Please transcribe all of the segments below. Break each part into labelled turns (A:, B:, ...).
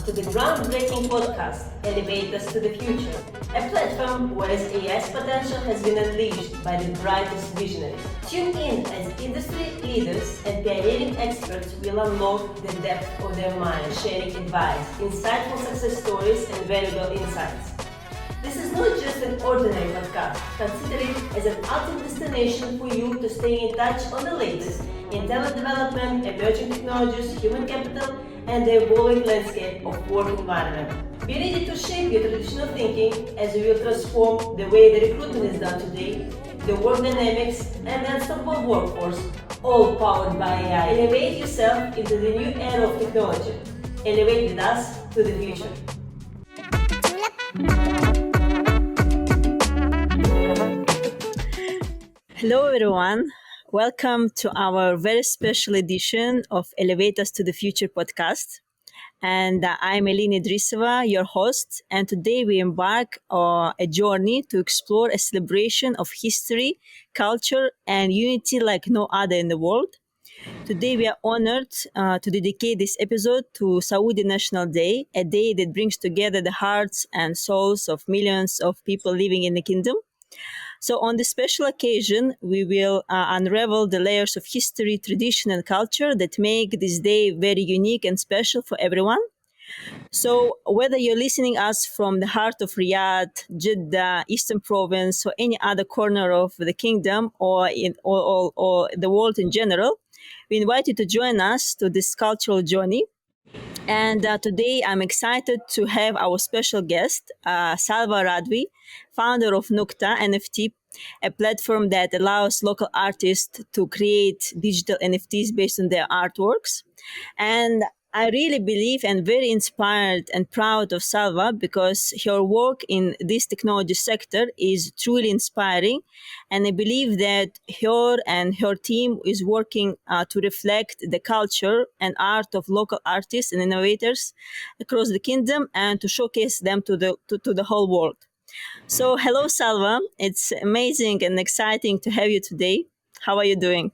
A: to the groundbreaking podcast, Elevate Us to the Future, a platform where AI's potential has been unleashed by the brightest visionaries. Tune in as industry leaders and pioneering experts will unlock the depth of their minds, sharing advice, insightful success stories, and valuable insights. This is not just an ordinary podcast. Consider it as an ultimate destination for you to stay in touch on the latest in talent development, emerging technologies, human capital, and the evolving landscape of work environment. Be ready to shape your traditional thinking as we will transform the way the recruitment is done today, the work dynamics, and the unstoppable workforce, all powered by AI. Elevate yourself into the new era of technology. Elevate with us to the future. Hello everyone, welcome to our very special edition of Elevate Us to the Future podcast. And I'm Elina Idrisova, your host, and today we embark on a journey to explore a celebration of history, culture, and unity like no other in the world. Today we are honored to dedicate this episode to Saudi National Day, a day that brings together the hearts and souls of millions of people living in the kingdom. So on this special occasion, we will unravel the layers of history, tradition, and culture that make this day very unique and special for everyone. So whether you're listening us from the heart of Riyadh, Jeddah, Eastern Province, or any other corner of the kingdom or the world in general, we invite you to join us to this cultural journey. And today I'm excited to have our special guest, Salwa Radwi, founder of Nuqtah NFT, a platform that allows local artists to create digital NFTs based on their artworks. And I really believe and very inspired and proud of Salwa because her work in this technology sector is truly inspiring. And I believe that her and her team is working to reflect the culture and art of local artists and innovators across the kingdom and to showcase them to the whole world. So hello, Salwa. It's amazing and exciting to have you today. How are you doing?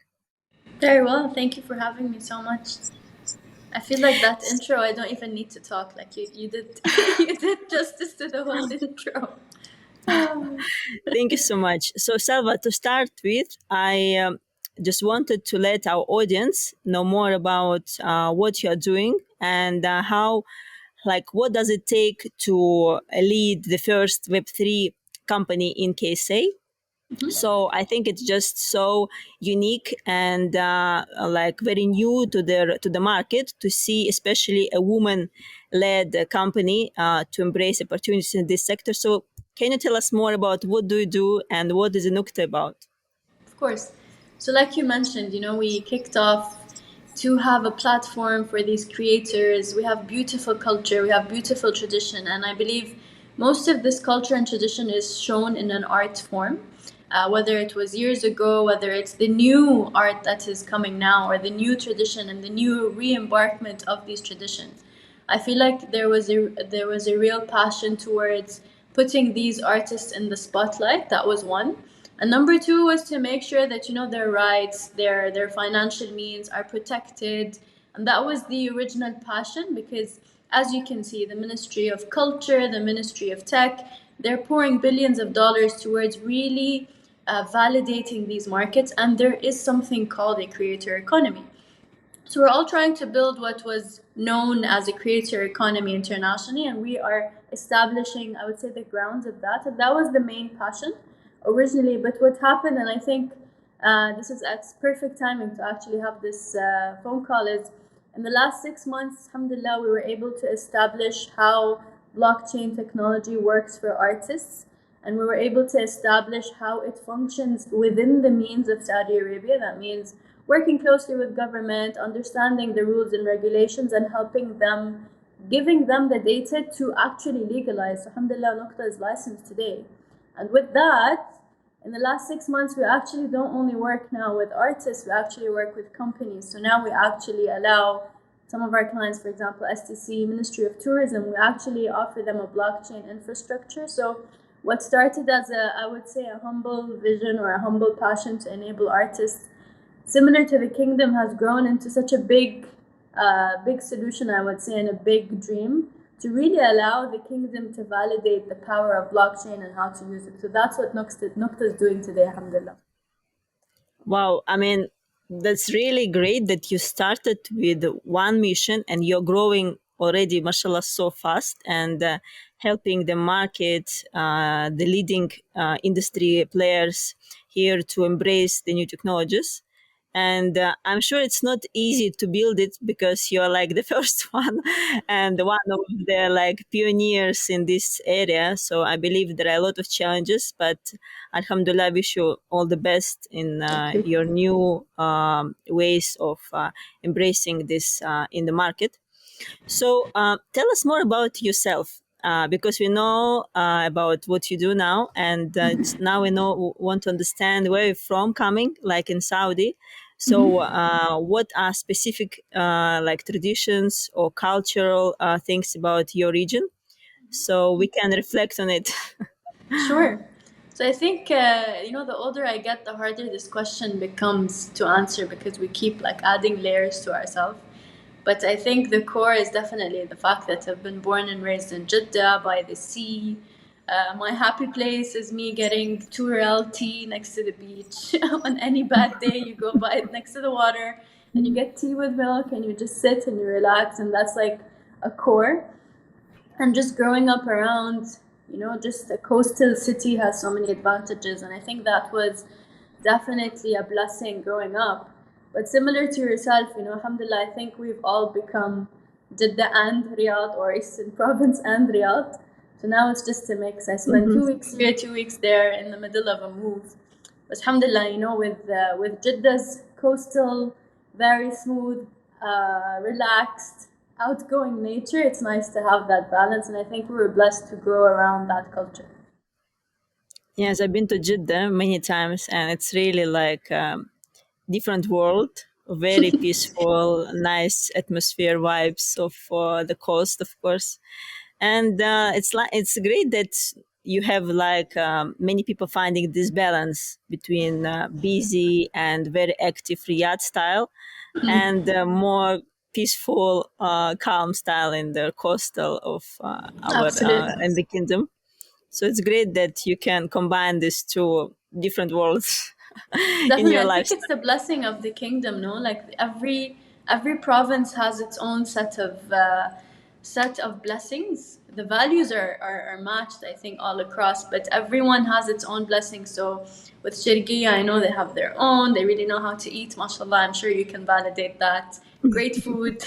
B: Very well. Thank you for having me so much. I feel like that intro, I don't even need to talk. Like you did, you did justice to the whole intro.
A: Thank you so much. So, Salwa, to start with, I just wanted to let our audience know more about what you are doing and what does it take to lead the first Web3 company in KSA. Mm-hmm. So I think it's just so unique and very new to the market to see, especially a woman-led company to embrace opportunities in this sector. So can you tell us more about what do you do and what is Nuqtah about?
B: Of course. So like you mentioned, we kicked off to have a platform for these creators. We have beautiful culture, we have beautiful tradition, and I believe most of this culture and tradition is shown in an art form. Whether it was years ago, whether it's the new art that is coming now, or the new tradition and the new re-embarkment of these traditions. I feel like there was a real passion towards putting these artists in the spotlight. That was one. And number two was to make sure that their rights, their financial means are protected. And that was the original passion, because as you can see, the Ministry of Culture, the Ministry of Tech, they're pouring billions of dollars towards really validating these markets, and there is something called a creator economy. So we're all trying to build what was known as a creator economy internationally, and we are establishing, I would say, the grounds of that. And that was the main passion originally. But what happened, and I think this is at perfect timing to actually have this phone call, is in the last 6 months, alhamdulillah, we were able to establish how blockchain technology works for artists. And we were able to establish how it functions within the means of Saudi Arabia. That means working closely with government, understanding the rules and regulations, and helping them, giving them the data to actually legalize. So, alhamdulillah, Nuqtah is licensed today. And with that, in the last 6 months, we actually don't only work now with artists, we actually work with companies. So now we actually allow some of our clients, for example, STC, Ministry of Tourism, we actually offer them a blockchain infrastructure. So what started as I would say, a humble vision or a humble passion to enable artists, similar to the kingdom, has grown into such a big solution, I would say, and a big dream to really allow the kingdom to validate the power of blockchain and how to use it. So that's what Nuqtah is doing today, alhamdulillah.
A: Wow, I mean, that's really great that you started with one mission and you're growing already, mashallah, so fast and helping the market, the leading industry players here to embrace the new technologies. And I'm sure it's not easy to build it because you're like the first one and one of the like pioneers in this area. So I believe there are a lot of challenges, but Alhamdulillah, wish you all the best in
B: Thank you.
A: your new ways of embracing this in the market. So tell us more about yourself. Because we know about what you do now, and now we know want to understand where you're from, coming like in Saudi. So, what are specific like traditions or cultural things about your region, so we can reflect on it?
B: Sure. So I think the older I get, the harder this question becomes to answer because we keep like adding layers to ourselves. But I think the core is definitely the fact that I've been born and raised in Jeddah by the sea. My happy place is me getting 2 real tea next to the beach. On any bad day, you go by it next to the water and you get tea with milk and you just sit and you relax, and that's like a core. And just growing up around, just a coastal city has so many advantages, and I think that was definitely a blessing growing up. But similar to yourself, alhamdulillah, I think we've all become Jeddah and Riyadh, or Eastern Province and Riyadh. So now it's just a mix. I spent 2 weeks here, 2 weeks there, in the middle of a move. But alhamdulillah, with Jeddah's coastal, very smooth, relaxed, outgoing nature, it's nice to have that balance, and I think we were blessed to grow around that culture.
A: Yes, I've been to Jeddah many times, and it's really like different world. Very peaceful, nice atmosphere, vibes of the coast, of course, and it's great that you have like many people finding this balance between busy and very active Riyadh style and more peaceful, calm style in the coastal of our
B: Absolutely.
A: in the kingdom. So it's great that you can combine these two different worlds in
B: Definitely,
A: your
B: I think
A: lifestyle.
B: it's the blessing of the kingdom. No, like every province has its own set of blessings. The values are matched, I think, all across, but everyone has its own blessing. So with Shirkiya, I know they have their own. They really know how to eat. MashaAllah, I'm sure you can validate that. Great food.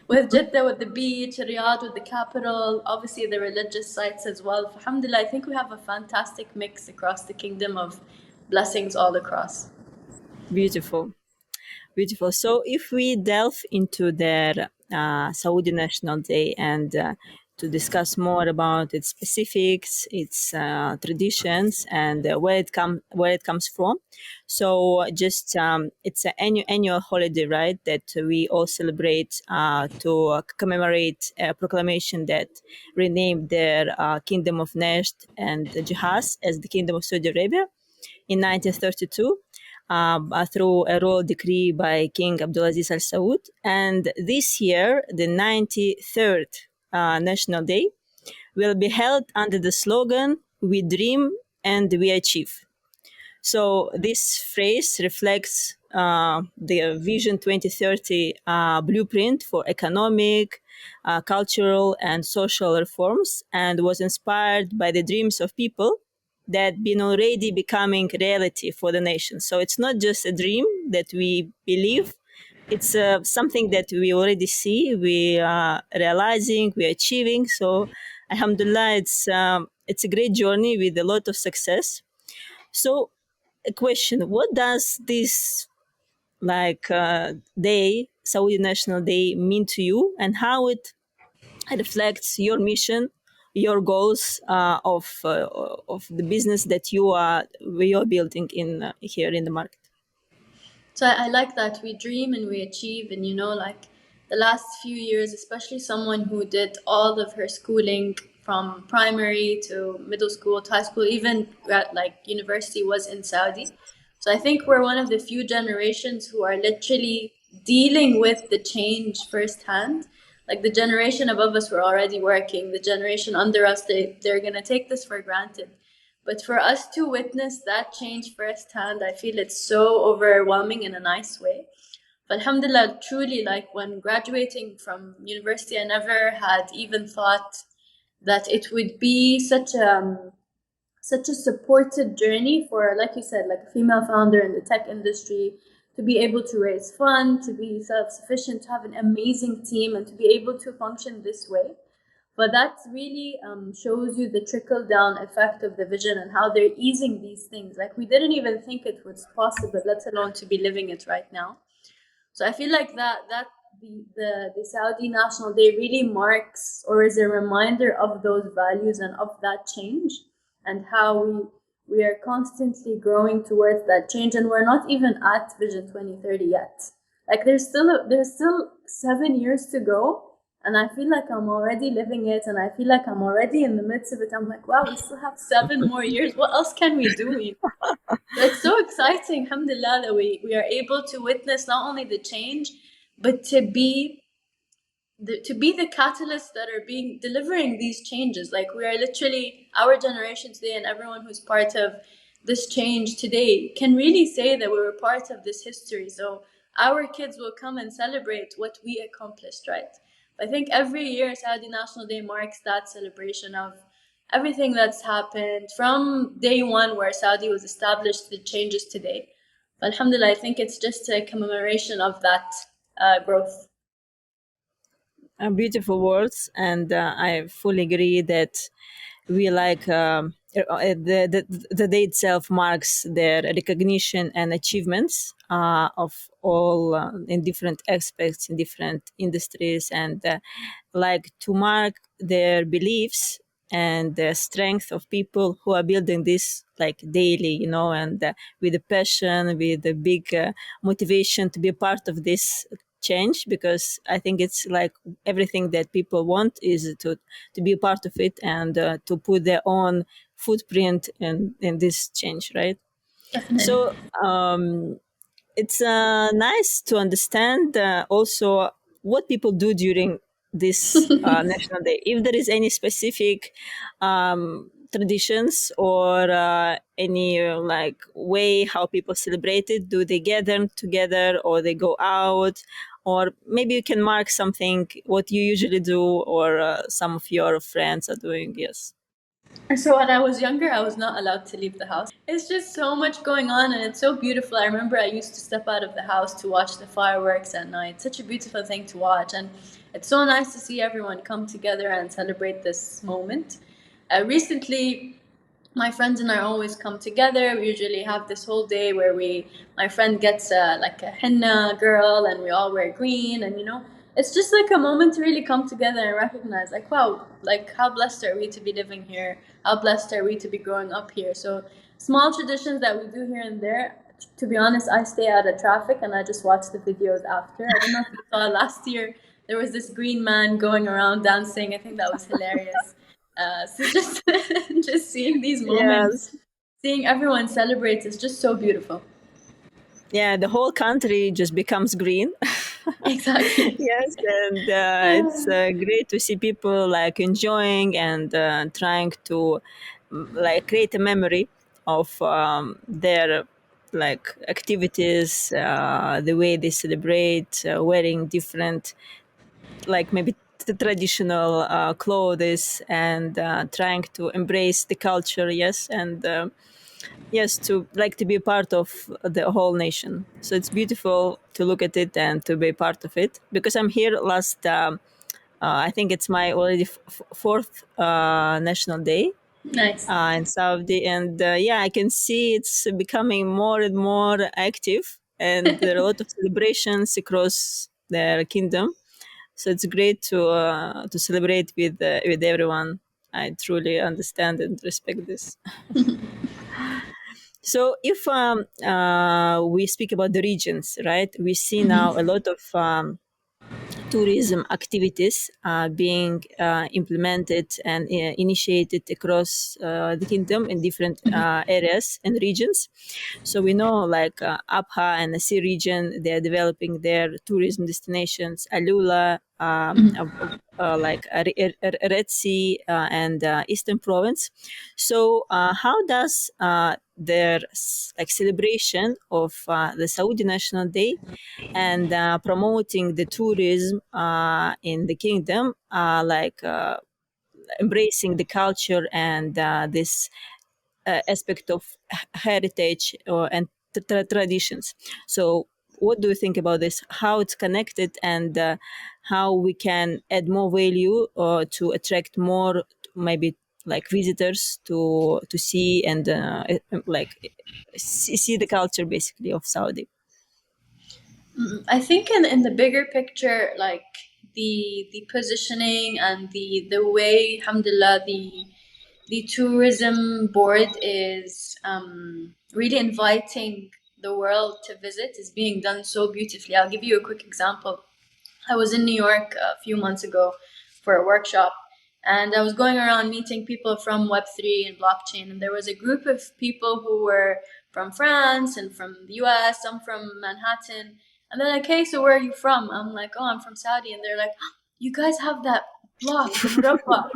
B: With Jeddah, with the beach, Riyadh, with the capital, obviously the religious sites as well. Alhamdulillah, I think we have a fantastic mix across the kingdom of blessings all across.
A: Beautiful. Beautiful. So, if we delve into their Saudi National Day and to discuss more about its specifics, its traditions, and where it comes from. So, just it's an annual holiday, right? That we all celebrate to commemorate a proclamation that renamed their Kingdom of Najd and Jihaz as the Kingdom of Saudi Arabia in 1932 through a royal decree by King Abdulaziz Al Saud. And this year, the 93rd National Day, will be held under the slogan "We dream and we achieve." So this phrase reflects the Vision 2030 blueprint for economic, cultural, and social reforms, and was inspired by the dreams of people that been already becoming reality for the nation. So it's not just a dream that we believe; it's something that we already see, we are realizing, we are achieving. So, Alhamdulillah, it's a great journey with a lot of success. So, a question: what does this like day, Saudi National Day, mean to you, and how it reflects your mission, your goals of the business that you're building in here in the market?
B: So I like that we dream and we achieve, and like the last few years, especially someone who did all of her schooling from primary to middle school to high school, even at like university, was in Saudi. So I think we're one of the few generations who are literally dealing with the change firsthand. Like the generation above us were already working. The generation under us, they're gonna take this for granted. But for us to witness that change firsthand, I feel it's so overwhelming in a nice way. But alhamdulillah, truly, like when graduating from university, I never had even thought that it would be such a supported journey for, like you said, like a female founder in the tech industry, to be able to raise funds, to be self-sufficient, to have an amazing team, and to be able to function this way. But that really shows you the trickle down effect of the vision and how they're easing these things. Like we didn't even think it was possible, let alone to be living it right now. So I feel like that the Saudi National Day really marks or is a reminder of those values and of that change, and how we are constantly growing towards that change, and we're not even at Vision 2030 yet. Like there's still 7 years to go, and I feel like I'm already living it, and I feel like I'm already in the midst of it. I'm like, wow, we still have 7 more years. What else can we do? It's so exciting, alhamdulillah, that we are able to witness not only the change, but to be the catalysts that are being delivering these changes. Like we are literally, our generation today and everyone who's part of this change today can really say that we were part of this history. So our kids will come and celebrate what we accomplished, right? I think every year Saudi National Day marks that celebration of everything that's happened from day one where Saudi was established, the changes today. But alhamdulillah, I think it's just a commemoration of that growth.
A: Beautiful words, and I fully agree that we like the day itself marks their recognition and achievements of all in different aspects in different industries, and like to mark their beliefs and the strength of people who are building this like daily, and with a passion, with a big motivation to be a part of this change, because I think it's like everything that people want is to be a part of it, and to put their own footprint in this change, right?
B: Definitely.
A: So it's nice to understand also what people do during this National Day. If there is any specific traditions or any like way how people celebrate it, do they gather together or they go out? Or maybe you can mark something what you usually do or some of your friends are doing. Yes.
B: So when I was younger, I was not allowed to leave the house. It's just so much going on, and it's so beautiful. I remember I used to step out of the house to watch the fireworks at night. Such a beautiful thing to watch, and it's so nice to see everyone come together and celebrate this moment. Recently, my friends and I always come together. We usually have this whole day where my friend gets like a henna girl, and we all wear green, and it's just like a moment to really come together and recognize, like, wow, like how blessed are we to be living here? How blessed are we to be growing up here? So small traditions that we do here and there. To be honest, I stay out of traffic and I just watch the videos after. I don't know if you saw last year there was this green man going around dancing. I think that was hilarious. So just just seeing these moments,
A: Yes.
B: seeing everyone celebrate is just so beautiful.
A: Yeah, the whole country just becomes green.
B: Exactly.
A: Yes, and it's great to see people like enjoying and trying to like create a memory of their like activities, the way they celebrate, wearing different like maybe the traditional clothes, and trying to embrace the culture. Yes, and yes, to like to be a part of the whole nation. So it's beautiful to look at it and to be part of it, because I'm here last I think it's my already fourth national day
B: Nice.
A: in Saudi, and yeah, I can see it's becoming more and more active, and there are a lot of celebrations across the kingdom. So it's great to celebrate with everyone. I truly understand and respect this. So if we speak about the regions, right, we see now a lot of tourism activities being implemented and initiated across the kingdom in different areas and regions. So we know like Abha and the Sea region, they are developing their tourism destinations. Alula like Red Sea and Eastern Province. So, how does their like celebration of the Saudi National Day and promoting the tourism in the kingdom, embracing the culture and this aspect of heritage and traditions. So, what do you think about this? How it's connected and how we can add more value to attract more, maybe like visitors to see and like see the culture basically of Saudi.
B: I think in the bigger picture, like the positioning and the way, alhamdulillah, the tourism board is really inviting the world to visit is being done so beautifully. I'll give you a quick example. I was in New York a few months ago for a workshop, and I was going around meeting people from Web3 and blockchain, and there was a group of people who were from France and from the US, some from Manhattan. And they're like, "Hey, so where are you from?" I'm like, "Oh, I'm from Saudi." And they're like, "Oh, you guys have that block, the murabba."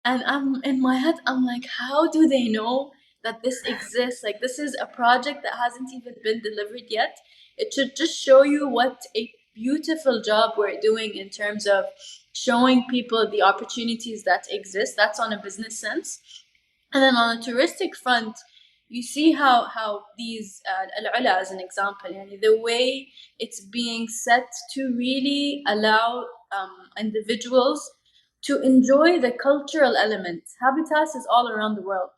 B: And I'm in my head, I'm like, how do they know that this exists? Like, this is a project that hasn't even been delivered yet. It should just show you what a beautiful job we're doing in terms of showing people the opportunities that exist. That's on a business sense. And then on a touristic front, you see how these al-ula as an example, yani the way it's being set to really allow individuals to enjoy the cultural elements. Habitats is all around the world,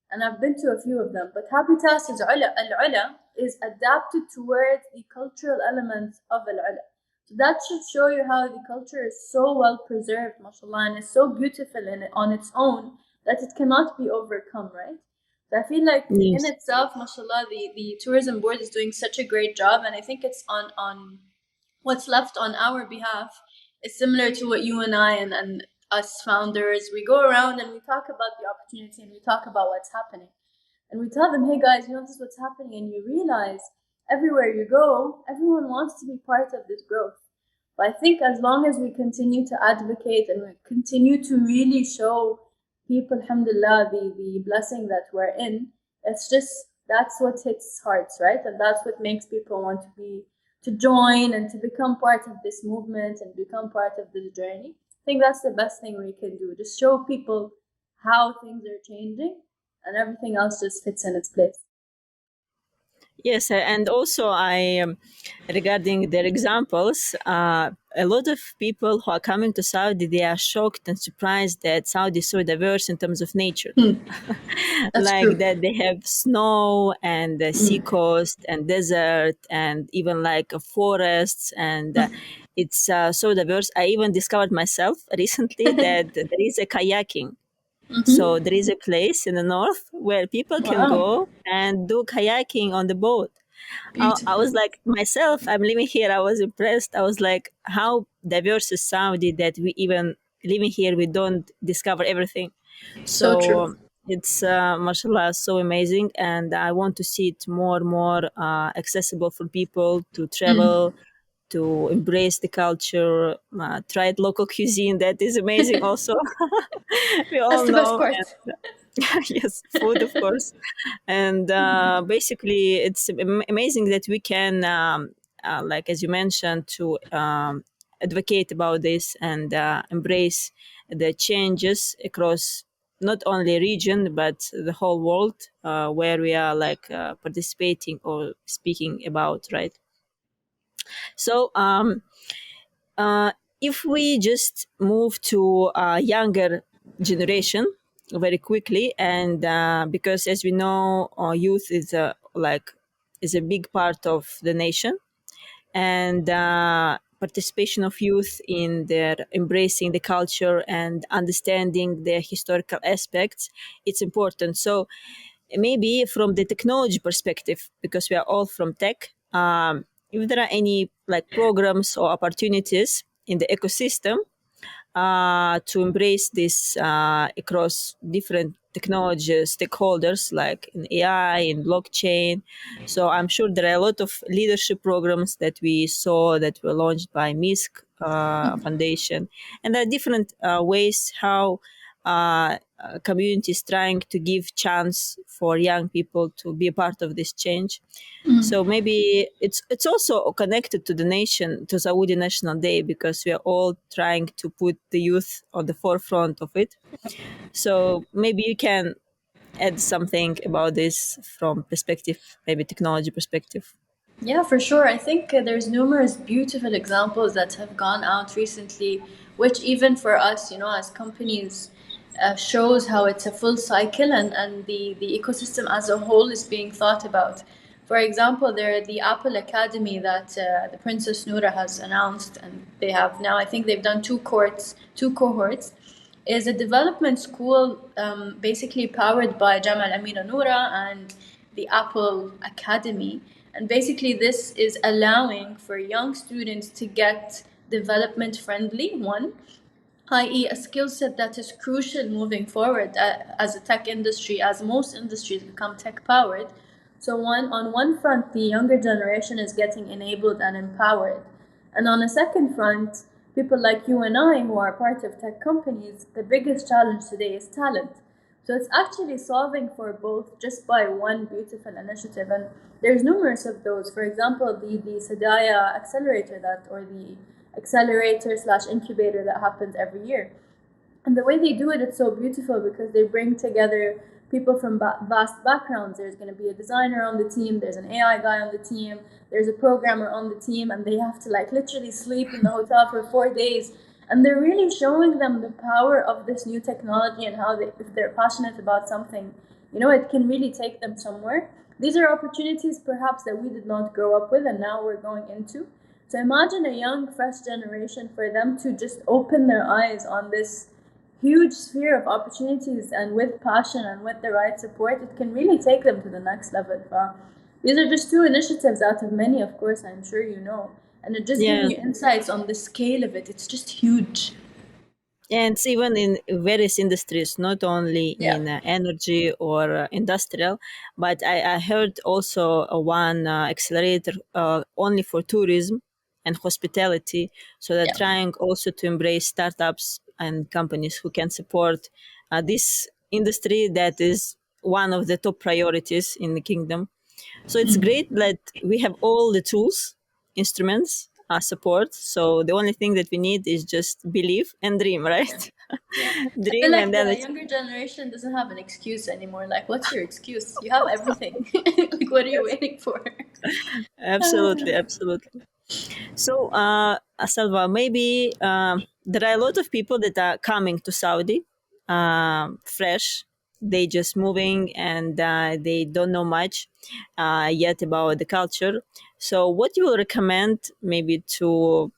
B: and I've been to a few of them. But Habitats is al-ula is adapted towards the cultural elements of al-ula. So that should show you how the culture is so well preserved, mashallah, and is so beautiful on its own that it cannot be overcome, right? So I feel like in
A: Yes.
B: itself, mashallah, the tourism board is doing such a great job, and I think it's on what's left on our behalf is similar to what you and I and us founders, we go around and we talk about the opportunity and we talk about what's happening. And we tell them, hey guys, you know, this is what's happening. And you realize everywhere you go, everyone wants to be part of this growth. But I think as long as we continue to advocate and we continue to really show people, alhamdulillah, the blessing that we're in, it's just, that's what hits hearts, right? And that's what makes people want to join and to become part of this movement and become part of this journey. I think that's the best thing we can do. Just show people how things are changing, and everything else just fits in its place.
A: Yes, and also regarding their examples, a lot of people who are coming to Saudi, they are shocked and surprised that Saudi is so diverse in terms of nature.
B: That's
A: Like
B: true.
A: that they have snow and sea coast and desert and even like forests and it's so diverse. I even discovered myself recently that there is a kayaking. So there is a place in the north where people can
B: Wow,
A: go and do kayaking on the boat. I
B: beautiful.
A: was like myself, I'm living here. I was impressed. I was like, how diverse is Saudi that we even living here, we don't discover everything.
B: So true.
A: So it's mashallah so amazing, and I want to see it more and more accessible for people to travel, to embrace the culture, try local cuisine. That is amazing also. We
B: That's
A: all
B: the best
A: know.
B: part.
A: Yes, food, of course. And basically, it's amazing that we can, like as you mentioned, to advocate about this and embrace the changes across not only region but the whole world where we are like participating or speaking about, right? So uh, if we just move to a younger generation very quickly, and because as we know, youth is a big part of the nation, and participation of youth in their embracing the culture and understanding the historical aspects, it's important. So maybe from the technology perspective, because we are all from tech, if there are any like programs or opportunities in the ecosystem to embrace this across different technology stakeholders like in AI, in blockchain. So I'm sure there are a lot of leadership programs that we saw that were launched by MISC Foundation, and there are different ways how communities trying to give chance for young people to be a part of this change. So maybe it's also connected to the nation, to Saudi National Day, because we are all trying to put the youth on the forefront of it. So maybe you can add something about this from perspective, maybe technology perspective.
B: Yeah, for sure. I think there's numerous beautiful examples that have gone out recently, which even for us, as companies, shows how it's a full cycle, and the ecosystem as a whole is being thought about. For example, there the Apple Academy that the Princess Noura has announced, and they have now, I think they've done two cohorts, is a development school basically powered by Jamal Amina Noura and the Apple Academy. And basically, this is allowing for young students to get development friendly, one, i.e., a skill set that is crucial moving forward as a tech industry, as most industries become tech powered. So, on one front, the younger generation is getting enabled and empowered. And on a second front, people like you and I, who are part of tech companies, the biggest challenge today is talent. So it's actually solving for both just by one beautiful initiative. And there's numerous of those. For example, the Sadaya accelerator or the accelerator slash incubator that happens every year. And the way they do it, it's so beautiful because they bring together people from vast backgrounds. There's going to be a designer on the team, there's an AI guy on the team, there's a programmer on the team, and they have to like literally sleep in the hotel for 4 days. And they're really showing them the power of this new technology and how if they're passionate about something, it can really take them somewhere. These are opportunities perhaps that we did not grow up with and now we're going into. So imagine a young, fresh generation, for them to just open their eyes on this huge sphere of opportunities, and with passion and with the right support, it can really take them to the next level. These are just two initiatives out of many, of course, I'm sure you know. And it just gives
A: Yeah.
B: you insights on the scale of it. It's just huge.
A: And it's even in various industries, not only
B: Yeah.
A: in energy or industrial, but I heard also one accelerator only for tourism and hospitality. So they're
B: Yeah.
A: trying also to embrace startups and companies who can support this industry that is one of the top priorities in the kingdom. So it's great that we have all the tools, instruments, support. So the only thing that we need is just believe and dream,
B: Yeah.
A: right?
B: Yeah. I feel
A: Dream, and
B: like
A: then
B: the
A: it's
B: younger generation doesn't have an excuse anymore. Like, what's your excuse? You have everything. Like, what are you waiting for?
A: absolutely, absolutely. So, Salva, maybe there are a lot of people that are coming to Saudi fresh. They just moving and they don't know much yet about the culture. So, what you will recommend maybe to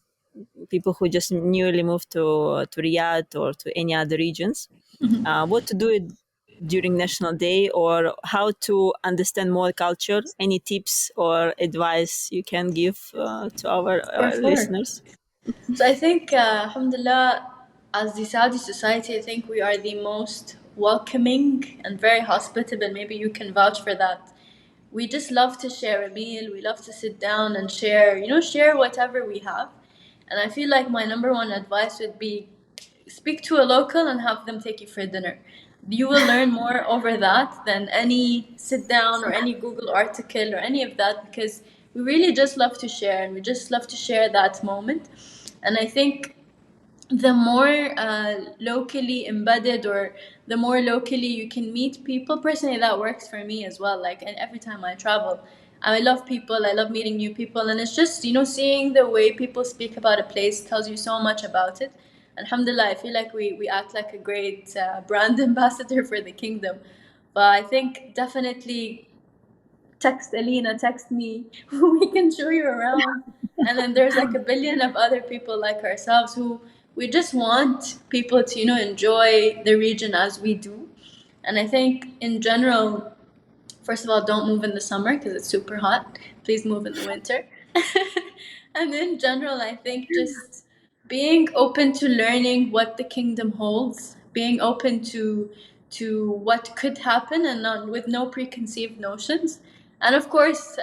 A: people who just newly moved to Riyadh or to any other regions, what to do during National Day or how to understand more culture? Any tips or advice you can give to our
B: For sure.
A: listeners?
B: So I think, alhamdulillah, as the Saudi society, I think we are the most welcoming and very hospitable. Maybe you can vouch for that. We just love to share a meal. We love to sit down and share, share whatever we have. And I feel like my number one advice would be speak to a local and have them take you for dinner. You will learn more over that than any sit down or any Google article or any of that, because we really just love to share, and we just love to share that moment. And I think the more locally embedded, or the more locally you can meet people, personally that works for me as well. Like, and every time I travel, I love people, I love meeting new people, and it's just, seeing the way people speak about a place tells you so much about it. Alhamdulillah, I feel like we act like a great brand ambassador for the kingdom. But I think definitely text Alina, text me, we can show you around. And then there's like a billion of other people like ourselves who we just want people to, enjoy the region as we do. And I think in general, first of all, don't move in the summer because it's super hot. Please move in the winter. And in general, I think just being open to learning what the kingdom holds, being open to what could happen and not with no preconceived notions. And of course,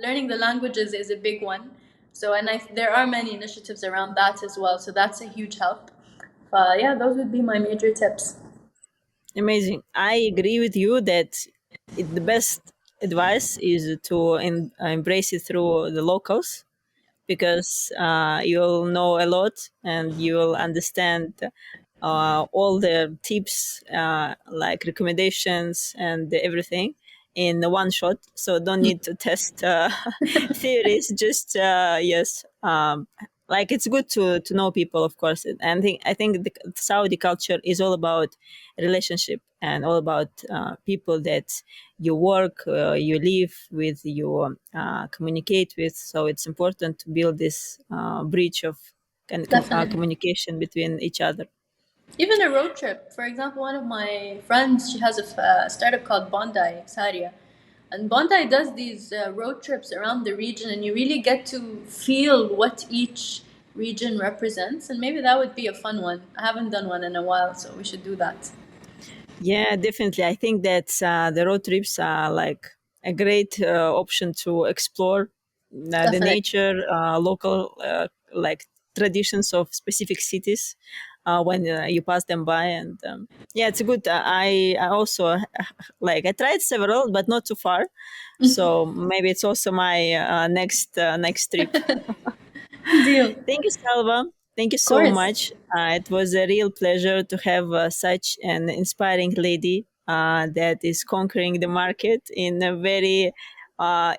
B: learning the languages is a big one. So, and there are many initiatives around that as well. So that's a huge help. Yeah, those would be my major tips.
A: Amazing. I agree with you that the best advice is to embrace it through the locals, because you'll know a lot and you'll understand all the tips, like recommendations and everything in one shot. So don't need to test theories. Just yes, like it's good to know people, of course. And I think the Saudi culture is all about relationship and all about people that you work, you live with, you communicate with. So it's important to build this bridge of
B: Definitely.
A: communication between each other.
B: Even a road trip. For example, one of my friends, she has a startup called Bondi, Saria. And Bondi does these road trips around the region, and you really get to feel what each region represents. And maybe that would be a fun one. I haven't done one in a while, so we should do that.
A: Yeah, definitely. I think that the road trips are like a great option to explore the
B: Definitely.
A: nature, local like traditions of specific cities when you pass them by. And yeah, it's a good. I also like I tried several, but not too far. So maybe it's also my next trip.
B: Deal.
A: Thank you, Salva. Thank you
B: Of
A: so
B: course.
A: much. It was a real pleasure to have such an inspiring lady that is conquering the market in a very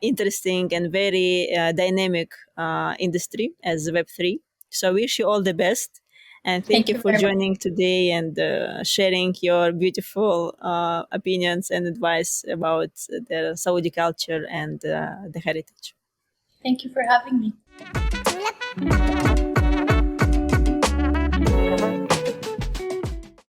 A: interesting and very dynamic industry as Web3. So I wish you all the best. And thank
B: Thank
A: you
B: you
A: for
B: very much.
A: joining today and sharing your beautiful opinions and advice about the Saudi culture and the heritage.
B: Thank you for having me.